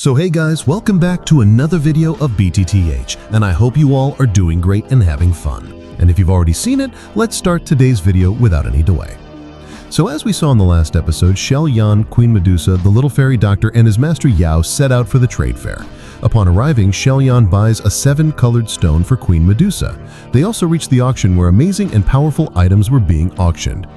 So hey guys, welcome back to another video of BTTH, and I hope you all are doing great and having fun. And if you've already seen it, let's start today's video without any delay. So as we saw in the last episode, Xiao Yan, Queen Medusa, the little fairy doctor, and his master Yao set out for the trade fair. Upon arriving, Xiao Yan buys a 7-colored stone for Queen Medusa. They also reached the auction where amazing and powerful items were being auctioned.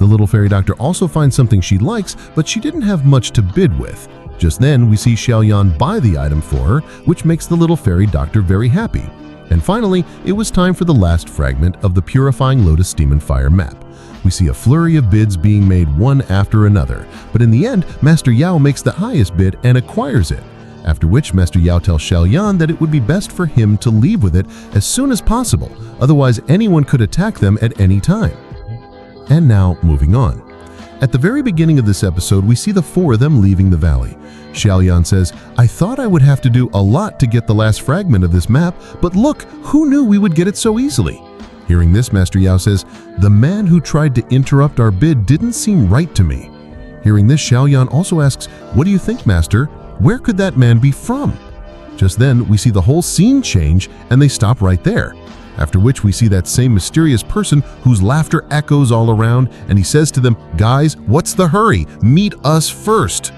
The little fairy doctor also finds something she likes, but she didn't have much to bid with. Just then, we see Xiao Yan buy the item for her, which makes the little fairy doctor very happy. And finally, it was time for the last fragment of the Purifying Lotus Steam and Fire map. We see a flurry of bids being made one after another, but in the end, Master Yao makes the highest bid and acquires it. After which, Master Yao tells Xiao Yan that it would be best for him to leave with it as soon as possible, otherwise anyone could attack them at any time. And now, moving on. At the very beginning of this episode, we see the 4 of them leaving the valley. Xiao Yan says, "I thought I would have to do a lot to get the last fragment of this map, but look, who knew we would get it so easily?" Hearing this, Master Yao says, "The man who tried to interrupt our bid didn't seem right to me." Hearing this, Xiao Yan also asks, "What do you think, Master? Where could that man be from?" Just then, we see the whole scene change and they stop right there. After which we see that same mysterious person whose laughter echoes all around, and he says to them, "Guys, what's the hurry? Meet us first."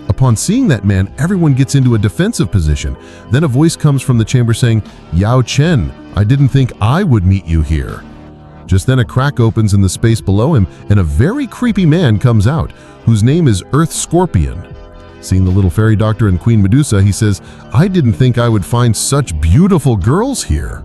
Upon seeing that man, everyone gets into a defensive position. Then a voice comes from the chamber saying, "Yao Chen, I didn't think I would meet you here." Just then a crack opens in the space below him, and a very creepy man comes out, whose name is Earth Scorpion. Seeing the little fairy doctor and Queen Medusa, he says, "I didn't think I would find such beautiful girls here."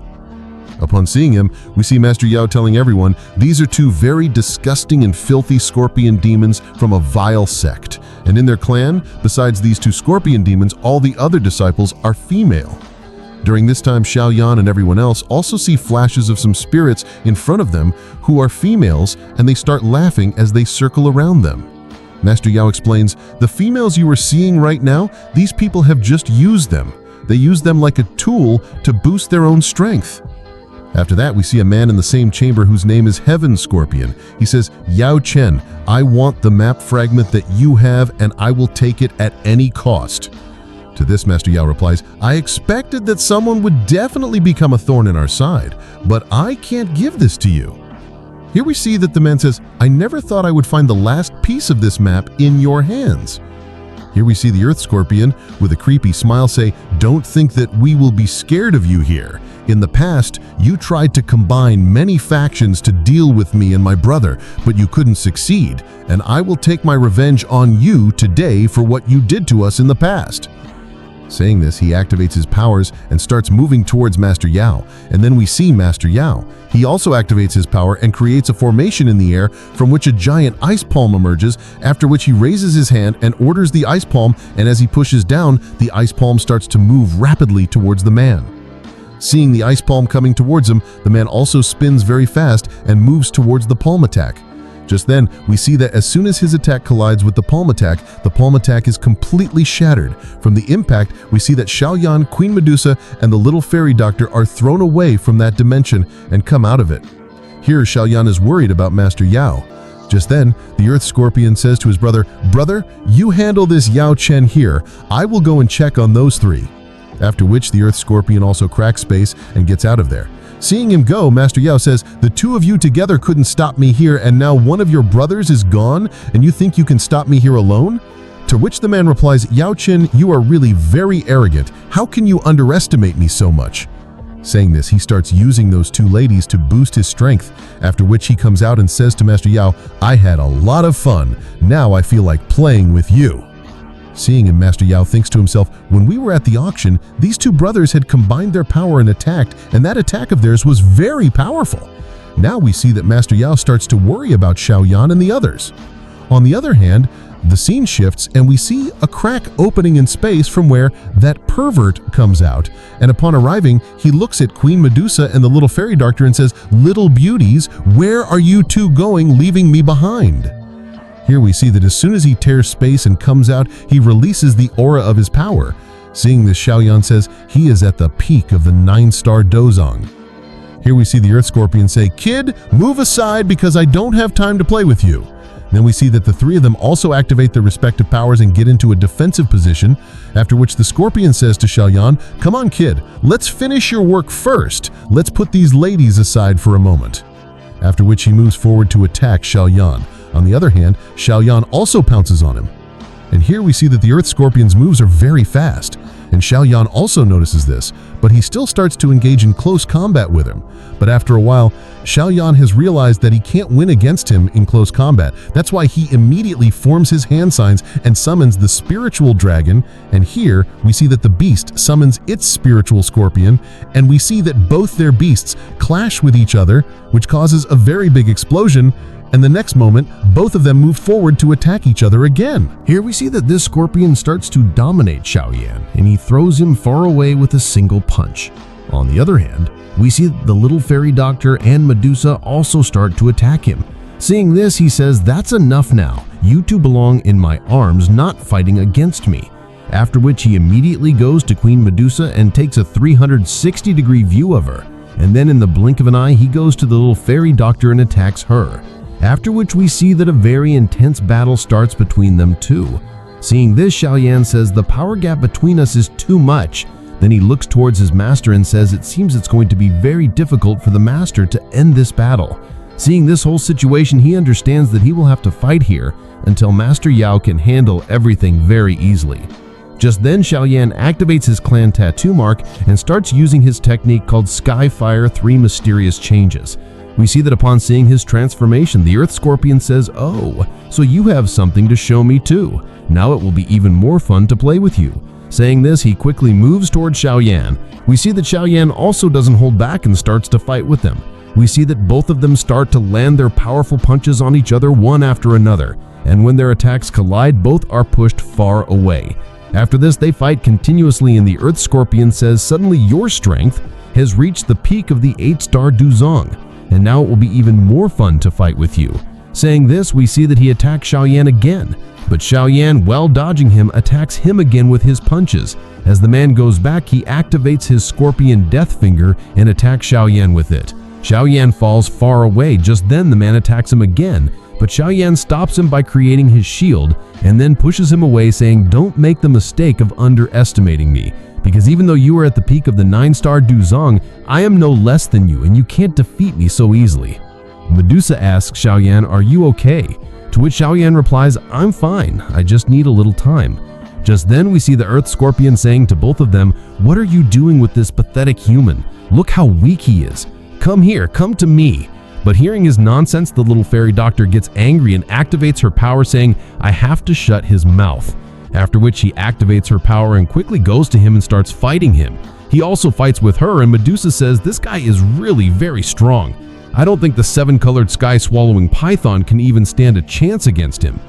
Upon seeing him, we see Master Yao telling everyone these are 2 very disgusting and filthy scorpion demons from a vile sect. And in their clan, besides these 2 scorpion demons, all the other disciples are female. During this time, Xiao Yan and everyone else also see flashes of some spirits in front of them who are females, and they start laughing as they circle around them. Master Yao explains, "The females you are seeing right now, these people have just used them. They use them like a tool to boost their own strength." After that, we see a man in the same chamber whose name is Heaven Scorpion. He says, "Yao Chen, I want the map fragment that you have, and I will take it at any cost." To this, Master Yao replies, "I expected that someone would definitely become a thorn in our side, but I can't give this to you." Here we see that the man says, "I never thought I would find the last piece of this map in your hands." Here we see the Earth Scorpion, with a creepy smile, say, "Don't think that we will be scared of you here. In the past, you tried to combine many factions to deal with me and my brother, but you couldn't succeed, and I will take my revenge on you today for what you did to us in the past." Saying this, he activates his powers and starts moving towards Master Yao, and then we see Master Yao. He also activates his power and creates a formation in the air from which a giant ice palm emerges, after which he raises his hand and orders the ice palm, and as he pushes down, the ice palm starts to move rapidly towards the man. Seeing the ice palm coming towards him, the man also spins very fast and moves towards the palm attack. Just then, we see that as soon as his attack collides with the palm attack is completely shattered. From the impact, we see that Xiao Yan, Queen Medusa, and the little fairy doctor are thrown away from that dimension and come out of it. Here, Xiao Yan is worried about Master Yao. Just then, the Earth Scorpion says to his brother, "Brother, you handle this Yao Chen here. I will go and check on those 3. After which, the Earth Scorpion also cracks space and gets out of there. Seeing him go, Master Yao says, "The 2 of you together couldn't stop me here, and now one of your brothers is gone, and you think you can stop me here alone?" To which the man replies, "Yao Chen, you are really very arrogant. How can you underestimate me so much?" Saying this, he starts using those 2 ladies to boost his strength, after which he comes out and says to Master Yao, "I had a lot of fun. Now I feel like playing with you." Seeing him, Master Yao thinks to himself, when we were at the auction, these 2 brothers had combined their power and attacked, and that attack of theirs was very powerful. Now we see that Master Yao starts to worry about Xiao Yan and the others. On the other hand, the scene shifts and we see a crack opening in space from where that pervert comes out. And upon arriving, he looks at Queen Medusa and the little fairy doctor and says, "Little beauties, where are you 2 going, leaving me behind?" Here we see that as soon as he tears space and comes out, he releases the aura of his power. Seeing this, Xiao Yan says he is at the peak of the 9-star Dozong. Here we see the Earth Scorpion say, "Kid, move aside because I don't have time to play with you." Then we see that the three of them also activate their respective powers and get into a defensive position, after which the Scorpion says to Xiao Yan, "Come on, kid, let's finish your work first. Let's put these ladies aside for a moment." After which he moves forward to attack Xiao Yan. On the other hand, Xiao Yan also pounces on him. And here we see that the Earth Scorpion's moves are very fast, and Xiao Yan also notices this, but he still starts to engage in close combat with him. But after a while, Xiao Yan has realized that he can't win against him in close combat. That's why he immediately forms his hand signs and summons the spiritual dragon, and here we see that the beast summons its spiritual scorpion, and we see that both their beasts clash with each other, which causes a very big explosion, and the next moment, both of them move forward to attack each other again. Here we see that this scorpion starts to dominate Xiao Yan, and he throws him far away with a single punch. On the other hand, we see that the little fairy doctor and Medusa also start to attack him. Seeing this, he says, "That's enough now. You two belong in my arms, not fighting against me." After which he immediately goes to Queen Medusa and takes a 360-degree view of her. And then in the blink of an eye, he goes to the little fairy doctor and attacks her. After which we see that a very intense battle starts between them two. Seeing this, Xiao Yan says, "The power gap between us is too much." Then he looks towards his master and says it seems it's going to be very difficult for the master to end this battle. Seeing this whole situation, he understands that he will have to fight here until Master Yao can handle everything very easily. Just then, Xiao Yan activates his clan tattoo mark and starts using his technique called Skyfire 3 Mysterious Changes. We see that upon seeing his transformation, the Earth Scorpion says, "Oh, so you have something to show me too. Now it will be even more fun to play with you." Saying this, he quickly moves towards Xiao Yan. We see that Xiao Yan also doesn't hold back and starts to fight with them. We see that both of them start to land their powerful punches on each other one after another, and when their attacks collide, both are pushed far away. After this, they fight continuously, and the Earth Scorpion says, "Suddenly your strength has reached the peak of the 8-star Duzong, and now it will be even more fun to fight with you." Saying this, we see that he attacks Xiao Yan again, but Xiao Yan, while dodging him, attacks him again with his punches. As the man goes back, he activates his Scorpion Death Finger and attacks Xiao Yan with it. Xiao Yan falls far away. Just then the man attacks him again, but Xiao Yan stops him by creating his shield and then pushes him away, saying, "Don't make the mistake of underestimating me, because even though you are at the peak of the 9-star Duzong, I am no less than you, and you can't defeat me so easily." Medusa asks Xiao Yan, "Are you okay?" To which Xiao Yan replies, "I'm fine, I just need a little time." Just then we see the Earth Scorpion saying to both of them, "What are you doing with this pathetic human? Look how weak he is. Come here, come to me." But hearing his nonsense, the little fairy doctor gets angry and activates her power, saying, "I have to shut his mouth." After which she activates her power and quickly goes to him and starts fighting him. He also fights with her, and Medusa says, "This guy is really very strong. I don't think the 7-colored sky-swallowing python can even stand a chance against him."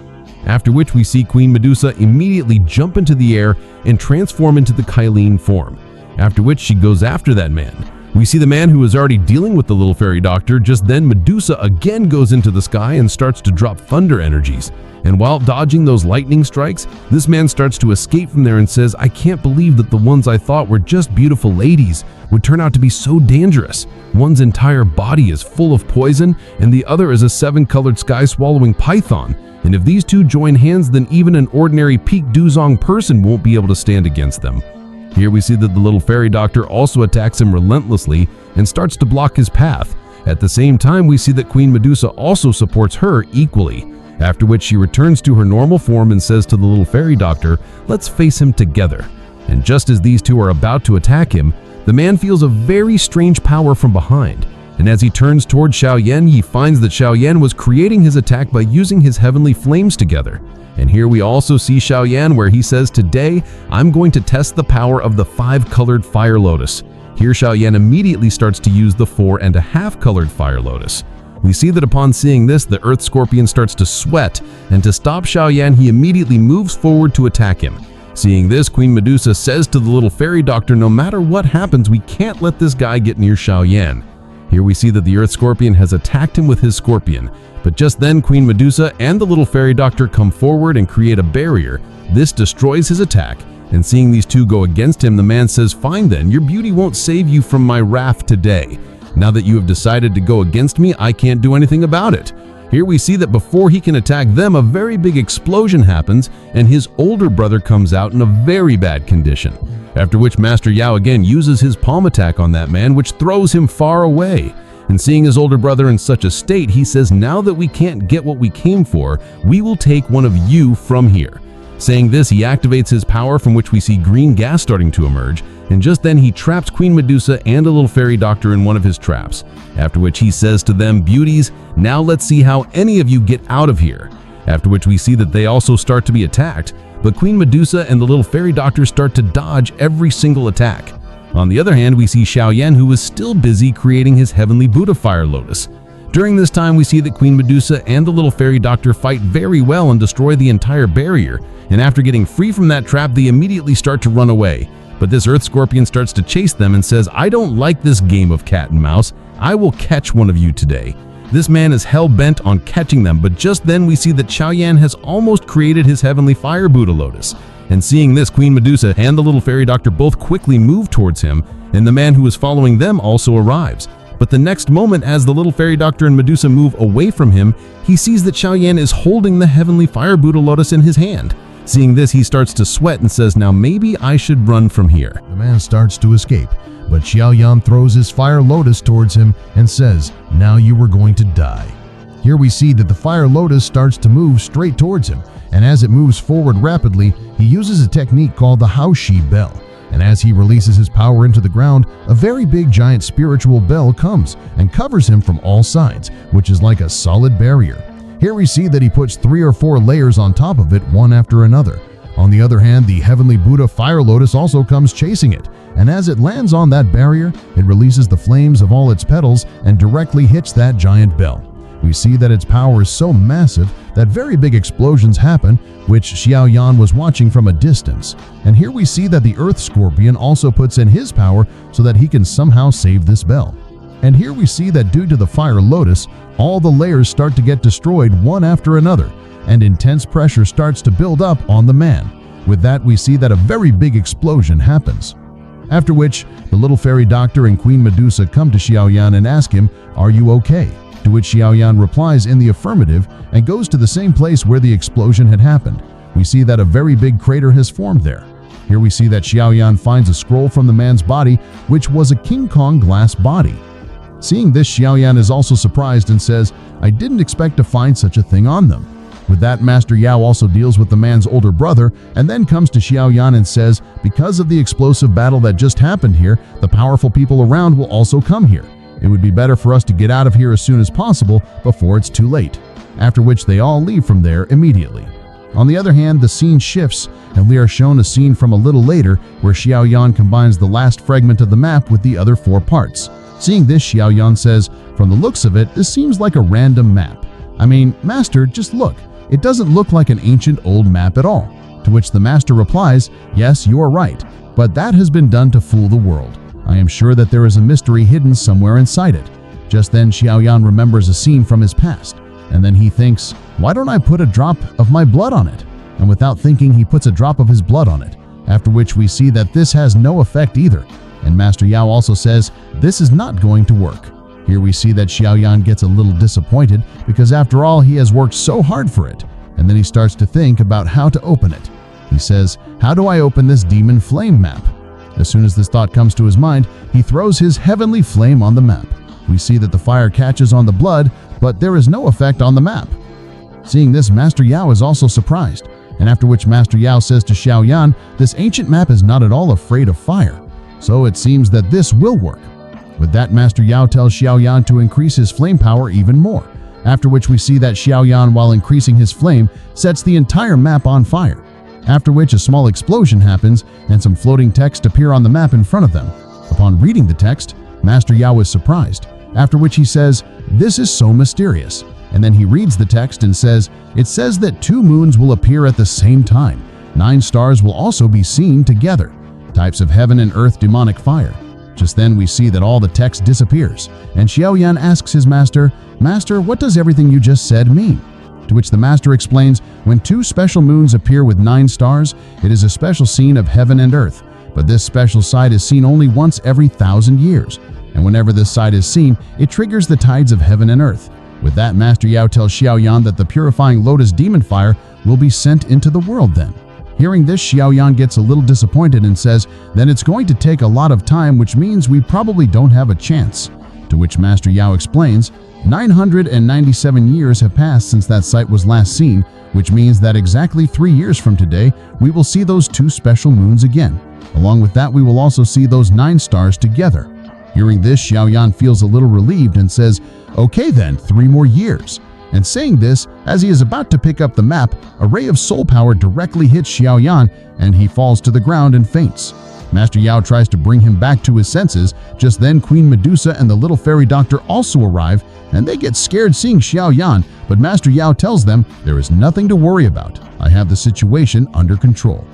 After which we see Queen Medusa immediately jump into the air and transform into the Kylene form. After which she goes after that man. We see the man who is already dealing with the little fairy doctor. Just then Medusa again goes into the sky and starts to drop thunder energies. And while dodging those lightning strikes, this man starts to escape from there and says, "I can't believe that the ones I thought were just beautiful ladies would turn out to be so dangerous. One's entire body is full of poison, and the other is a 7-colored sky-swallowing python. And if these two join hands, then even an ordinary peak Duzong person won't be able to stand against them." Here we see that the little fairy doctor also attacks him relentlessly and starts to block his path. At the same time, we see that Queen Medusa also supports her equally. After which she returns to her normal form and says to the little fairy doctor, "Let's face him together." And just as these two are about to attack him, the man feels a very strange power from behind. And as he turns towards Xiao Yan, he finds that Xiao Yan was creating his attack by using his heavenly flames together. And here we also see Xiao Yan where he says, "Today, I'm going to test the power of the 5-colored fire lotus." Here Xiao Yan immediately starts to use the 4.5-colored fire lotus. We see that upon seeing this, the Earth Scorpion starts to sweat, and to stop Xiao Yan, he immediately moves forward to attack him. Seeing this, Queen Medusa says to the little fairy doctor, "No matter what happens, we can't let this guy get near Xiao Yan." Here we see that the Earth Scorpion has attacked him with his scorpion, but just then Queen Medusa and the little fairy doctor come forward and create a barrier. This destroys his attack, and seeing these two go against him, the man says, "Fine then, your beauty won't save you from my wrath today. Now that you have decided to go against me, I can't do anything about it." Here we see that before he can attack them, a very big explosion happens and his older brother comes out in a very bad condition. After which Master Yao again uses his palm attack on that man, which throws him far away. And seeing his older brother in such a state, he says, "Now that we can't get what we came for, we will take one of you from here." Saying this, he activates his power, from which we see green gas starting to emerge, and just then he traps Queen Medusa and a little fairy doctor in one of his traps. After which he says to them, "Beauties, now let's see how any of you get out of here." After which we see that they also start to be attacked, but Queen Medusa and the little fairy doctor start to dodge every single attack. On the other hand, we see Xiao Yan, who is still busy creating his heavenly Buddha fire lotus. During this time, we see that Queen Medusa and the little fairy doctor fight very well and destroy the entire barrier, and after getting free from that trap, they immediately start to run away. But this earth scorpion starts to chase them and says, "I don't like this game of cat and mouse. I will catch one of you today." This man is hell-bent on catching them, but just then we see that Xiao Yan has almost created his heavenly fire Buddha lotus. And seeing this, Queen Medusa and the little fairy doctor both quickly move towards him, and the man who is following them also arrives. But the next moment, as the little fairy doctor and Medusa move away from him, he sees that Xiao Yan is holding the heavenly fire Buddha lotus in his hand. Seeing this, he starts to sweat and says, "Now maybe I should run from here." The man starts to escape, but Xiao Yan throws his fire lotus towards him and says, "Now you are going to die." Here we see that the fire lotus starts to move straight towards him, and as it moves forward rapidly, he uses a technique called the Haoshi bell. And as he releases his power into the ground, a very big giant spiritual bell comes and covers him from all sides, which is like a solid barrier. Here we see that he puts 3 or 4 layers on top of it, one after another. On the other hand, the heavenly Buddha fire lotus also comes chasing it, and as it lands on that barrier, it releases the flames of all its petals and directly hits that giant bell. We see that its power is so massive that very big explosions happen, which Xiao Yan was watching from a distance. And here we see that the earth scorpion also puts in his power so that he can somehow save this bell. And here we see that due to the fire lotus, all the layers start to get destroyed one after another, and intense pressure starts to build up on the man. With that, we see that a very big explosion happens. After which, the little fairy doctor and Queen Medusa come to Xiao Yan and ask him, "Are you okay?" To which Xiao Yan replies in the affirmative and goes to the same place where the explosion had happened. We see that a very big crater has formed there. Here we see that Xiao Yan finds a scroll from the man's body, which was a King Kong glass body. Seeing this, Xiao Yan is also surprised and says, "I didn't expect to find such a thing on them." With that, Master Yao also deals with the man's older brother and then comes to Xiao Yan and says, "Because of the explosive battle that just happened here, the powerful people around will also come here. It would be better for us to get out of here as soon as possible before it's too late." After which they all leave from there immediately. On the other hand, the scene shifts and we are shown a scene from a little later where Xiao Yan combines the last fragment of the map with the other 4 parts. Seeing this, Xiao Yan says, "From the looks of it, this seems like a random map. I mean, Master, just look. It doesn't look like an ancient old map at all." To which the Master replies, "Yes, you are right, but that has been done to fool the world. I am sure that there is a mystery hidden somewhere inside it." Just then, Xiao Yan remembers a scene from his past, and then he thinks, "Why don't I put a drop of my blood on it?" And without thinking, he puts a drop of his blood on it, after which we see that this has no effect either. And Master Yao also says, "This is not going to work." Here we see that Xiao Yan gets a little disappointed because after all, he has worked so hard for it, and then he starts to think about how to open it. He says, "How do I open this demon flame map?" As soon as this thought comes to his mind, he throws his heavenly flame on the map. We see that the fire catches on the blood, but there is no effect on the map. Seeing this, Master Yao is also surprised, and after which Master Yao says to Xiao Yan, "This ancient map is not at all afraid of fire, so it seems that this will work." With that, Master Yao tells Xiao Yan to increase his flame power even more, after which we see that Xiao Yan, while increasing his flame, sets the entire map on fire. After which a small explosion happens and some floating text appear on the map in front of them. Upon reading the text, Master Yao is surprised, after which he says, "This is so mysterious." And then he reads the text and says, "It says that 2 moons will appear at the same time. 9 stars will also be seen together. Types of heaven and earth demonic fire." Just then we see that all the text disappears, and Xiao Yan asks his master, "Master, what does everything you just said mean?" To which the master explains, "When 2 special moons appear with 9 stars, it is a special scene of heaven and earth, but this special sight is seen only once every 1,000 years. And whenever this sight is seen, it triggers the tides of heaven and earth. With that, Master Yao tells Xiao Yan that the purifying lotus demon fire will be sent into the world then. Hearing this, Xiao Yan gets a little disappointed and says, then it's going to take a lot of time, which means we probably don't have a chance. To which Master Yao explains, 997 years have passed since that sight was last seen, which means that exactly 3 years from today, we will see those 2 special moons again. Along with that, we will also see those 9 stars together. Hearing this, Xiao Yan feels a little relieved and says, okay then, 3 more years. And saying this, as he is about to pick up the map, a ray of soul power directly hits Xiao Yan and he falls to the ground and faints. Master Yao tries to bring him back to his senses. Just then, Queen Medusa and the little fairy doctor also arrive, and they get scared seeing Xiao Yan, but Master Yao tells them there is nothing to worry about. I have the situation under control.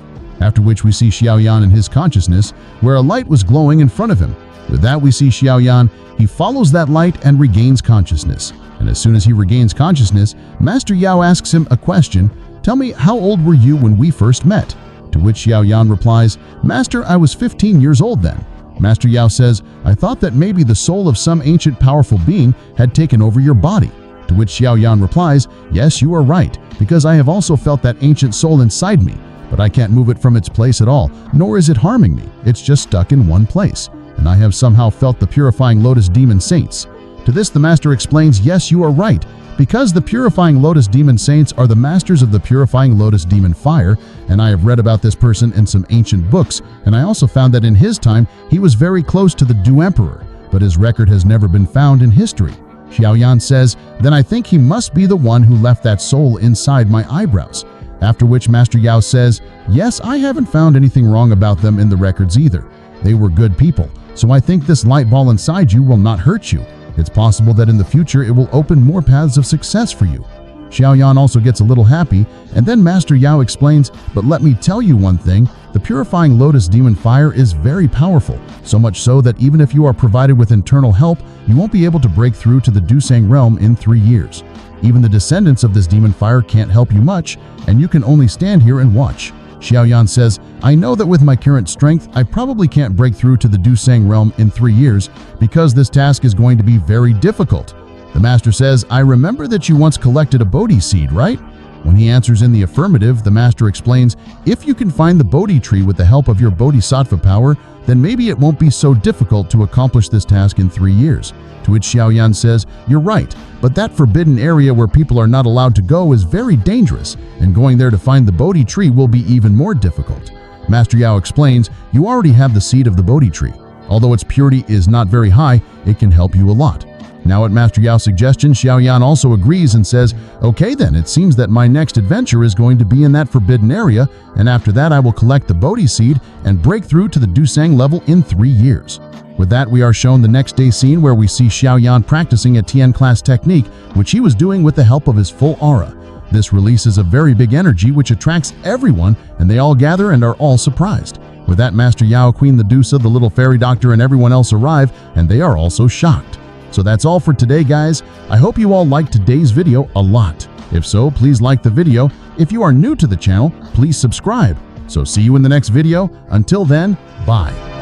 After which we see Xiao Yan in his consciousness, where a light was glowing in front of him. With that, we see Xiao Yan. He follows that light and regains consciousness. And as soon as he regains consciousness, Master Yao asks him a question. Tell me, how old were you when we first met? To which Xiao Yan replies, Master, I was 15 years old then. Master Yao says, I thought that maybe the soul of some ancient powerful being had taken over your body. To which Xiao Yan replies, yes, you are right, because I have also felt that ancient soul inside me, but I can't move it from its place at all, nor is it harming me. It's just stuck in one place. And I have somehow felt the purifying lotus demon saints. To this, the master explains, yes, you are right, because the purifying lotus demon saints are the masters of the purifying lotus demon fire, and I have read about this person in some ancient books, and I also found that in his time he was very close to the Du Emperor, but his record has never been found in history. Xiao Yan says, then I think he must be the one who left that soul inside my eyebrows. After which Master Yao says, yes, I haven't found anything wrong about them in the records either. They were good people, so I think this light ball inside you will not hurt you. It's possible that in the future it will open more paths of success for you. Xiao Yan also gets a little happy, and then Master Yao explains, but let me tell you one thing, the purifying lotus demon fire is very powerful, so much so that even if you are provided with internal help, you won't be able to break through to the Dusang realm in 3 years. Even the descendants of this demon fire can't help you much, and you can only stand here and watch. Xiao Yan says, I know that with my current strength, I probably can't break through to the Dusang realm in 3 years because this task is going to be very difficult. The master says, I remember that you once collected a Bodhi seed, right? When he answers in the affirmative, the master explains, if you can find the Bodhi tree with the help of your Bodhisattva power, then maybe it won't be so difficult to accomplish this task in 3 years. To which Xiao Yan says, you're right, but that forbidden area where people are not allowed to go is very dangerous, and going there to find the Bodhi tree will be even more difficult. Master Yao explains, you already have the seed of the Bodhi tree. Although its purity is not very high, it can help you a lot. Now at Master Yao's suggestion, Xiao Yan also agrees and says, okay then, it seems that my next adventure is going to be in that forbidden area, and after that I will collect the Bodhi seed and break through to the Dusang level in 3 years. With that, we are shown the next day scene where we see Xiao Yan practicing a Tian class technique, which he was doing with the help of his full aura. This releases a very big energy which attracts everyone, and they all gather and are all surprised. With that, Master Yao, Queen Medusa, the little fairy doctor, and everyone else arrive, and they are also shocked. So that's all for today, guys. I hope you all liked today's video a lot. If so, please like the video. If you are new to the channel, please subscribe. So see you in the next video. Until then, bye.